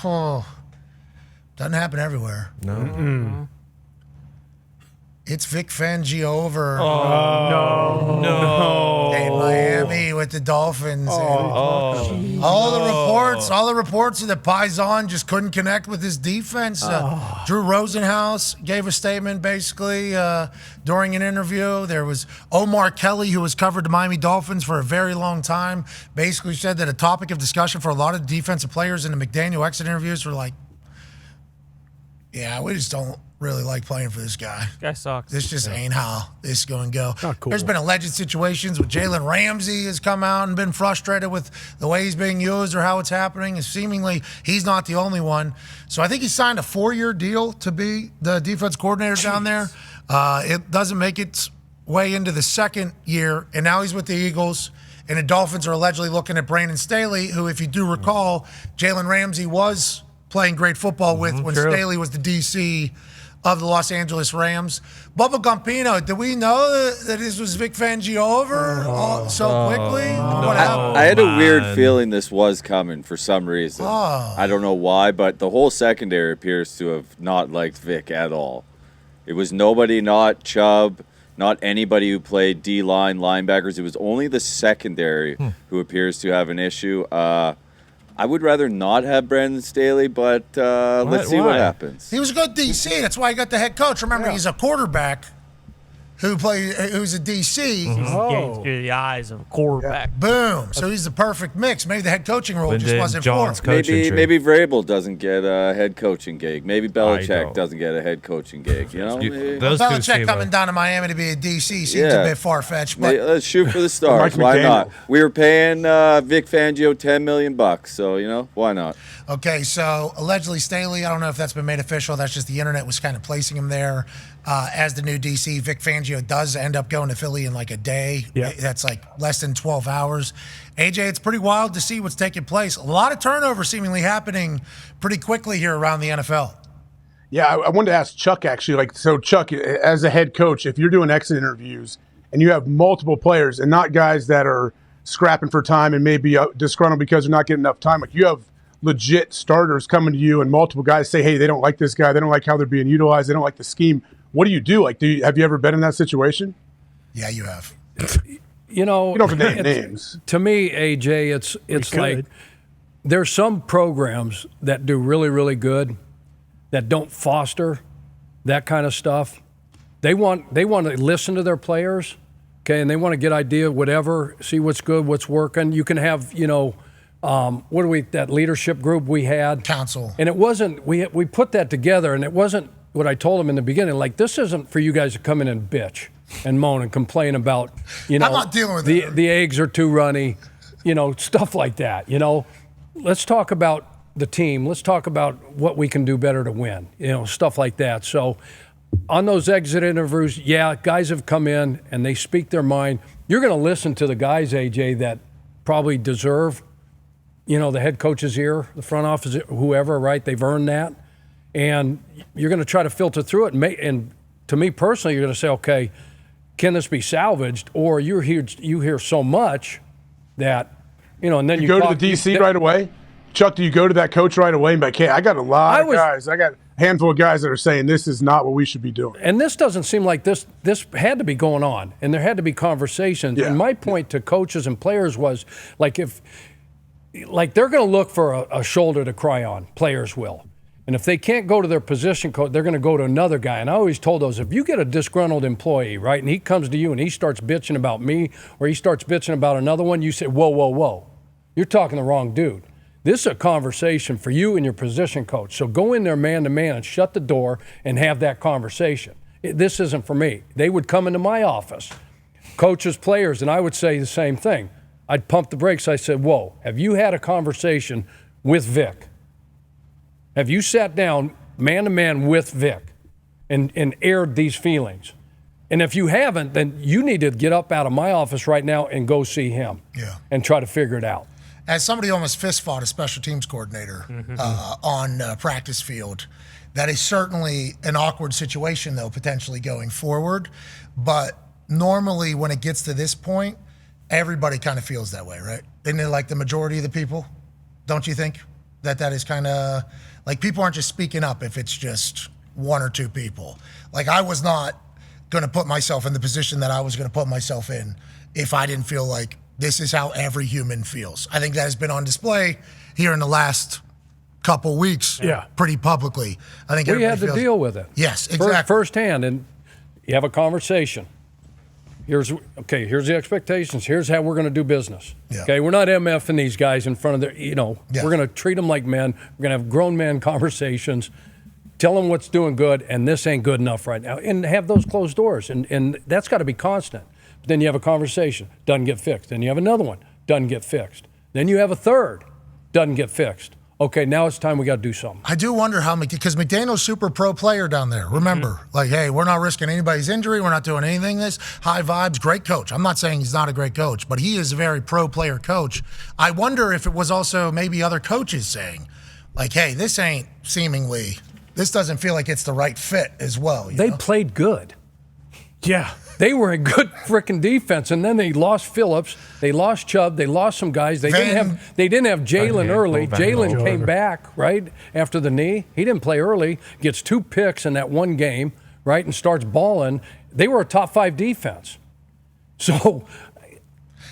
doesn't happen everywhere. No. Mm-mm. It's Vic Fangio over. No. In Miami with the Dolphins. All the reports are that Paisan just couldn't connect with his defense. Drew Rosenhaus gave a statement basically during an interview. There was Omar Kelly, who has covered the Miami Dolphins for a very long time, basically said that a topic of discussion for a lot of defensive players in the McDaniel exit interviews were like, yeah, we just don't really like playing for this guy. Guy sucks. This just ain't how this is going to go. Not cool. There's been alleged situations where Jalen Ramsey has come out and been frustrated with the way he's being used or how it's happening. And seemingly, he's not the only one. So I think he signed a 4-year deal to be the defense coordinator down there. It doesn't make its way into the second year, and now he's with the Eagles. And the Dolphins are allegedly looking at Brandon Staley, who, if you do recall, Jalen Ramsey was playing great football with when Staley was the DC of the Los Angeles Rams. Bubba Gumpino, did we know that this was Vic Fangio over so quickly? What happened? I had a weird feeling this was coming for some reason. I don't know why, but the whole secondary appears to have not liked Vic at all. It was nobody, not Chubb, not anybody who played D-line, linebackers. It was only the secondary who appears to have an issue. I would rather not have Brandon Staley, but let's see what happens. He was a good DC. That's why he got the head coach. Remember, he's a quarterback who's a DC. Gains through the eyes of a quarterback. Boom. So he's the perfect mix. Maybe the head coaching role just wasn't for him. Maybe Vrabel doesn't get a head coaching gig. Maybe Belichick doesn't get a head coaching gig. You know, Belichick coming down to Miami to be a DC seems a bit far-fetched. But let's shoot for the stars. Why not? We were paying Vic Fangio $10 million, so why not? Okay, so allegedly Staley, I don't know if that's been made official. That's just the internet was kind of placing him there as the new DC. Vic Fangio does end up going to Philly in like a day. Yep. That's like less than 12 hours. AJ, it's pretty wild to see what's taking place. A lot of turnover seemingly happening pretty quickly here around the NFL. Yeah, I wanted to ask Chuck actually. So Chuck, as a head coach, if you're doing exit interviews and you have multiple players and not guys that are scrapping for time and maybe disgruntled because they're not getting enough time, like you have legit starters coming to you and multiple guys say, hey, they don't like this guy, they don't like how they're being utilized, they don't like the scheme. What do you do? Like, have you ever been in that situation? Yeah, you have. You don't have to name names. To me, AJ, it's like there's some programs that do really, really good that don't foster that kind of stuff. They want to listen to their players, okay, and they want to get idea whatever, see what's good, what's working. You can have, that leadership group we had. Council. And it wasn't, we put that together, and it wasn't what I told them in the beginning. Like, this isn't for you guys to come in and bitch and moan and complain about, I'm not dealing with the eggs are too runny, stuff like that. Let's talk about the team. Let's talk about what we can do better to win, stuff like that. So on those exit interviews, guys have come in and they speak their mind. You're going to listen to the guys, AJ, that probably deserve, the head coach's ear, the front office, whoever, right? They've earned that. And you're going to try to filter through it. And to me personally, you're going to say, okay, can this be salvaged? Or you hear so much that, and then you go to the DC right away? Chuck, do you go to that coach right away and be like, hey, I got a lot of guys. I got a handful of guys that are saying this is not what we should be doing. And this doesn't seem like this had to be going on. And there had to be conversations. Yeah. And my point to coaches and players was, like, they're going to look for a shoulder to cry on. Players will. And if they can't go to their position coach, they're going to go to another guy. And I always told those, if you get a disgruntled employee, right, and he comes to you and he starts bitching about me or he starts bitching about another one, you say, whoa, whoa, whoa. You're talking the wrong dude. This is a conversation for you and your position coach. So go in there man-to-man and shut the door and have that conversation. This isn't for me. They would come into my office, coaches, players, and I would say the same thing. I'd pump the brakes. I said, whoa, have you had a conversation with Vic? Have you sat down man-to-man with Vic and aired these feelings? And if you haven't, then you need to get up out of my office right now and go see him and try to figure it out. As somebody who almost fist fought a special teams coordinator on practice field, that is certainly an awkward situation, though, potentially going forward. But normally when it gets to this point, everybody kind of feels that way, right? Isn't it like the majority of the people? Don't you think? that is kind of like people aren't just speaking up if it's just one or two people. Like I was not going to put myself in the position that I was going to put myself in if I didn't feel like this is how every human feels. I think that has been on display here in the last couple weeks pretty publicly. I think we had to deal with it. Yes, exactly. Firsthand, and you have a conversation. Here's the expectations. Here's how we're going to do business. Yeah. Okay, we're not MFing these guys in front of their, we're going to treat them like men. We're going to have grown man conversations, tell them what's doing good, and this ain't good enough right now, and have those closed doors. And that's got to be constant. But then you have a conversation, doesn't get fixed. Then you have another one, doesn't get fixed. Then you have a third, doesn't get fixed. Okay, now it's time we got to do something. I do wonder how because McDaniel's super pro player down there. Remember, like, hey, we're not risking anybody's injury. We're not doing anything. This high vibes, great coach. I'm not saying he's not a great coach, but he is a very pro player coach. I wonder if it was also maybe other coaches saying, like, hey, this doesn't feel like it's the right fit as well. They played good. Yeah. They were a good freaking defense, and then they lost Phillips, they lost Chubb, they lost some guys. They didn't have Jalen early. Jalen came back right after the knee. He didn't play early. Gets 2 picks in that one game, right, and starts balling. They were a top 5 defense. So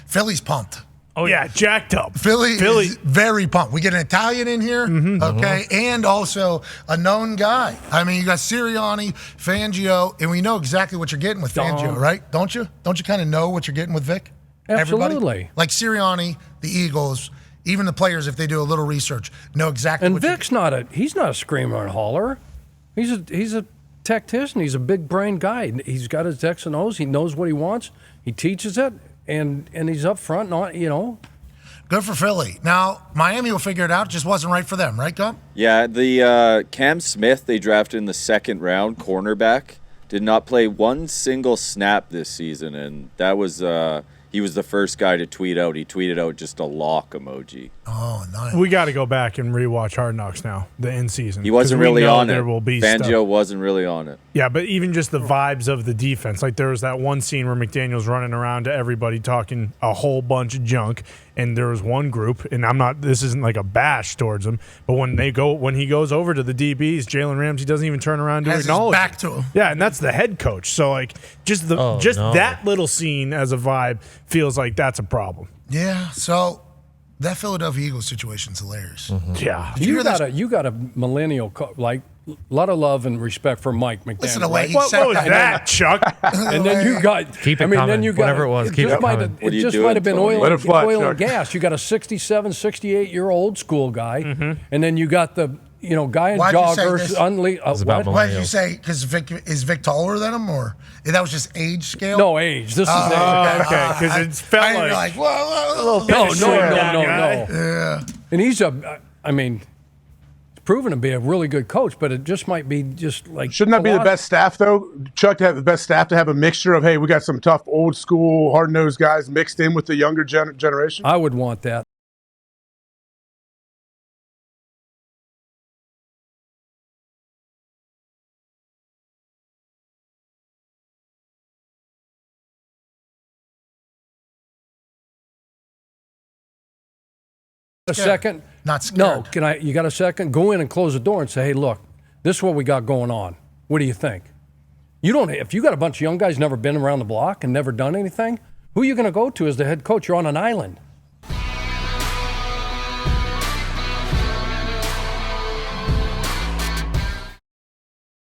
Philly's pumped. Oh, yeah, jacked up. Philly is very pumped. We get an Italian in here, okay, and also a known guy. I mean, you got Sirianni, Fangio, and we know exactly what you're getting with Fangio, right? Don't you? Don't you kind of know what you're getting with Vic? Absolutely. Everybody? Like Sirianni, the Eagles, even the players, if they do a little research, know exactly and what Vic's he's not a screamer and holler. He's a tactician. He's a big brain guy. He's got his X and O's. He knows what he wants. He teaches it. And he's up front, Good for Philly. Now, Miami will figure it out. It just wasn't right for them, right, Gump? Yeah, the Cam Smith they drafted in the second round, cornerback, did not play one single snap this season, and that was he was the first guy to tweet out. He tweeted out just a lock emoji. Oh, nice. We got to go back and rewatch Hard Knocks now, the end season. He wasn't really on it. Fangio stuff. Wasn't really on it. Yeah, but even just the vibes of the defense. Like there was that one scene where McDaniel's running around to everybody talking a whole bunch of junk, and there was one group, and this isn't like a bash towards them, but when he goes over to the DBs, Jalen Ramsey doesn't even turn around to acknowledge back to him. Yeah, and that's the head coach. So like that little scene as a vibe feels like that's a problem. Yeah, so that Philadelphia Eagles situation's hilarious. Yeah. You got a millennial, like a lot of love and respect for Mike McDaniel. Listen to the way he What said was that, Chuck? And then you got Keep it coming. Then you got Whatever it was, keep it coming. It just might have been Tony? oil, Let it fly, oil Chuck. and gas. You got a 67, 68-year-old school guy, and then you got the guy in Why'd you say joggers. this? It's about Why did you millennials. say, because is Vic taller than him, or that was just age scale? No age. This is age. Okay, because it felt I didn't like whoa. No. Yeah. And he's he's proven to be a really good coach, but it just might be just like. Shouldn't that be the best staff, though, Chuck, to have the best staff, to have a mixture of, hey, we got some tough, old school, hard-nosed guys mixed in with the younger generation? I would want that. A second? Not scared. No, you got a second? Go in and close the door and say, hey, look, this is what we got going on. What do you think? If you got a bunch of young guys never been around the block and never done anything, who are you going to go to as the head coach? You're on an island.